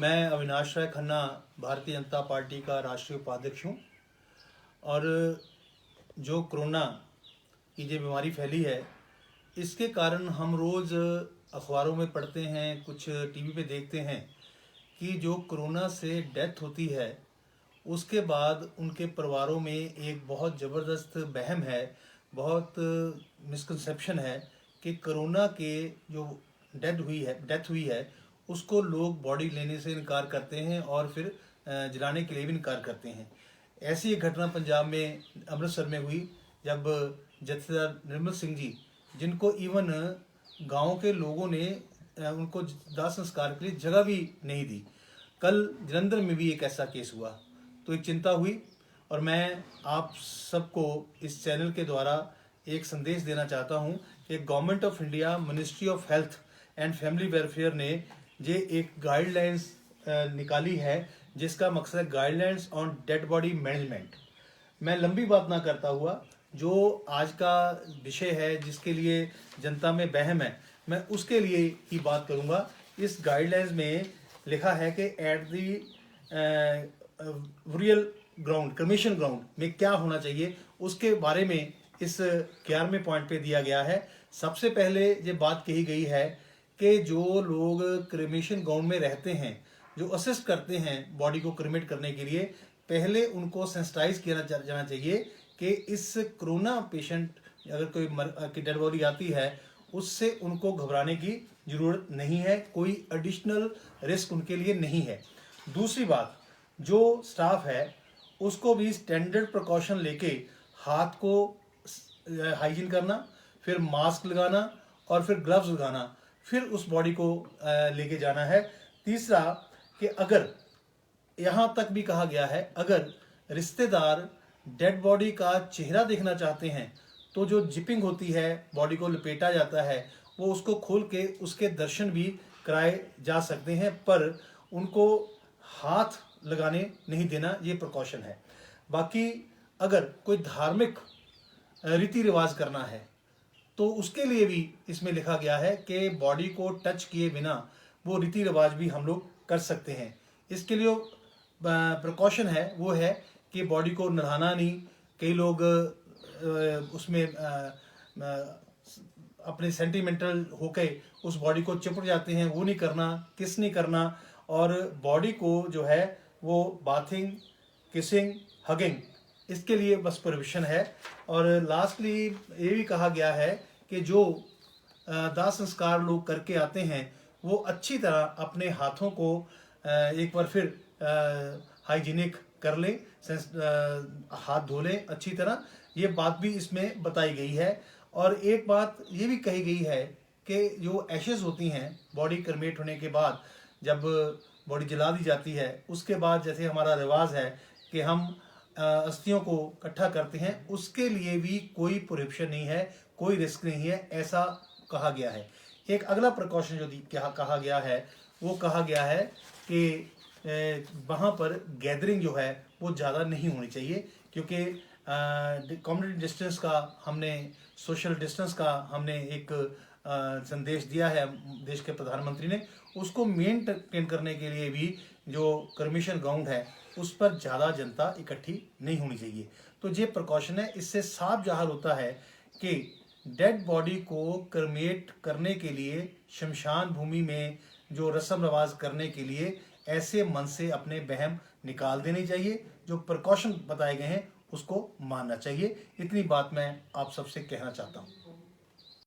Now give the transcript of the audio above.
मैं अविनाश राय खन्ना भारतीय जनता पार्टी का राष्ट्रीय उपाध्यक्ष हूँ। और जो कोरोना की जो बीमारी फैली है, इसके कारण हम रोज़ अखबारों में पढ़ते हैं, कुछ टीवी पे देखते हैं कि जो कोरोना से डेथ होती है उसके बाद उनके परिवारों में एक बहुत ज़बरदस्त वहम है, बहुत मिसकंसेप्शन है कि कोरोना के जो डेथ हुई है उसको लोग बॉडी लेने से इनकार करते हैं और फिर जलाने के लिए भी इनकार करते हैं। ऐसी एक घटना पंजाब में अमृतसर में हुई, जब जथेदार निर्मल सिंह जी, जिनको इवन गांव के लोगों ने उनको दाह संस्कार के लिए जगह भी नहीं दी। कल जलंधर में भी एक ऐसा केस हुआ, तो एक चिंता हुई। और मैं आप सबको इस चैनल के द्वारा एक संदेश देना चाहता हूं कि government of India, ministry of health and family welfare ने ये एक गाइडलाइंस निकाली है, जिसका मकसद है guidelines on dead body management. मैं लंबी बात ना करता हुआ, जो आज का विषय है जिसके लिए जनता में वहम है, मैं उसके लिए ही बात करूंगा। इस गाइडलाइंस में लिखा है कि at the real ground, cremation ground में क्या होना चाहिए, उसके बारे में इस 11वें पॉइंट पे दिया गया है। सबसे पहले ये बात कही गई है कि जो लोग क्रिमेशन ग्राउंड में रहते हैं, जो असिस्ट करते हैं बॉडी को क्रिमेट करने के लिए, पहले उनको सेंसिटाइज किया जाना चाहिए कि इस कोरोना पेशेंट अगर कोई डेड बॉडी आती है उससे उनको घबराने की ज़रूरत नहीं है, कोई एडिशनल रिस्क उनके लिए नहीं है। दूसरी बात, जो स्टाफ है उसको भी स्टैंडर्ड प्रिकॉशन लेके हाथ को हाइजीन करना, फिर मास्क लगाना और फिर ग्लव्स लगाना, फिर उस बॉडी को लेके जाना है। तीसरा कि अगर यहाँ तक भी कहा गया है, अगर रिश्तेदार डेड बॉडी का चेहरा देखना चाहते हैं तो जो जिपिंग होती है, बॉडी को लपेटा जाता है, वो उसको खोल के उसके दर्शन भी कराए जा सकते हैं, पर उनको हाथ लगाने नहीं देना, ये प्रिकॉशन है। बाकी अगर कोई धार्मिक रीति रिवाज करना है तो उसके लिए भी इसमें लिखा गया है कि बॉडी को टच किए बिना वो रीति रिवाज भी हम लोग कर सकते हैं। इसके लिए प्रिकॉशन है वो है कि बॉडी को नहाना नहीं। कई लोग उसमें अपने सेंटिमेंटल होके उस बॉडी को चिपट जाते हैं, वो नहीं करना, किस नहीं करना। और बॉडी को जो है वो बाथिंग, किसिंग, हगिंग, इसके लिए बस परमिशन है। और लास्टली ये भी कहा गया है कि जो दाह संस्कार लोग करके आते हैं वो अच्छी तरह अपने हाथों को एक बार फिर हाइजीनिक कर लें, हाथ धो लें अच्छी तरह, ये बात भी इसमें बताई गई है। और एक बात ये भी कही गई है कि जो एशेस होती हैं बॉडी क्रिमेट होने के बाद, जब बॉडी जला दी जाती है, उसके बाद जैसे हमारा रिवाज है कि हम अस्थियों को इकट्ठा करते हैं, उसके लिए भी कोई प्रोहिबिशन नहीं है, कोई रिस्क नहीं है, ऐसा कहा गया है। एक अगला प्रिकॉशन जो कहा गया है वो कहा गया है कि वहाँ पर गैदरिंग जो है वो ज़्यादा नहीं होनी चाहिए, क्योंकि कम्युनिटी डिस्टेंस का हमने, सोशल डिस्टेंस का हमने एक संदेश दिया है देश के प्रधानमंत्री ने, उसको मेंटेन करने के लिए भी जो क्रिमेशन ग्राउंड है उस पर ज़्यादा जनता इकट्ठी नहीं होनी चाहिए। तो ये प्रिकॉशन है, इससे साफ जाहिर होता है कि डेड बॉडी को क्रिमेट करने के लिए, शमशान भूमि में जो रस्म रवाज करने के लिए, ऐसे मन से अपने वहम निकाल देने चाहिए। जो प्रिकॉशन बताए गए हैं उसको मानना चाहिए। इतनी बात मैं आप सबसे कहना चाहता हूँ।